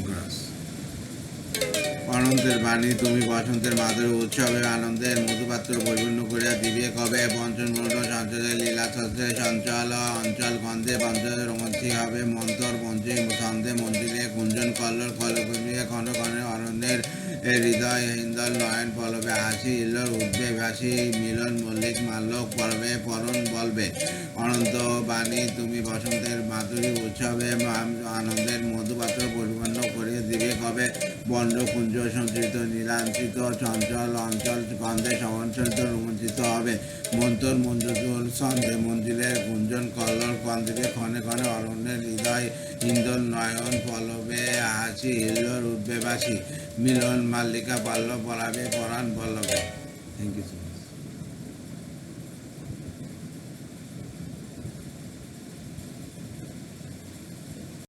Cross. অনন্তের বাণী তুমি বসন্তের মাধুরী উৎসবে আনন্দের মধুপাত্র পরিপূর্ণ করিয়া দিবে কবে পঞ্চম মূল সঞ্চলে লীলা সঞ্চয় চঞ্চল অঞ্চল গন্ধে পঞ্চলে রোমাঞ্চিক হবে মন্তর পঞ্চমী ছন্দে মন্দিরে কুঞ্জন কল্লর কলকলিয়া ক্ষণ ক্ষণে অরণ্যের হৃদয় হিন্দল নয়ন পলবে হাসি ইল্লর উঠবে ভাসি মিলন মল্লিক মাল্যক পরবে পরণ বলবে। অনন্ত বাণী তুমি বসন্তের মাধুরী উৎসবে আনন্দের মধুপাত্র পরিপূর্ণ করিয়া দিবে কবে বন্ড কুঞ্জ সঞ্চিত নীলাঞ্চিত চঞ্চল অঞ্চল গন্ধে সমাঞ্চলিত রোমাঞ্চিত হবে মন্তর মঞ্জুর ছন্দে মন্দিরের কুঞ্জন কল্লর কন্দিরে ক্ষণে ক্ষণে অরণ্যের হৃদয় ইন্দোল নয়ন পলবে হাসি হিল্লোর উঠবে বাসি মিলন মাল্লিকা পাল্লব পলাবে পরাণ পল্লবে। Thank you.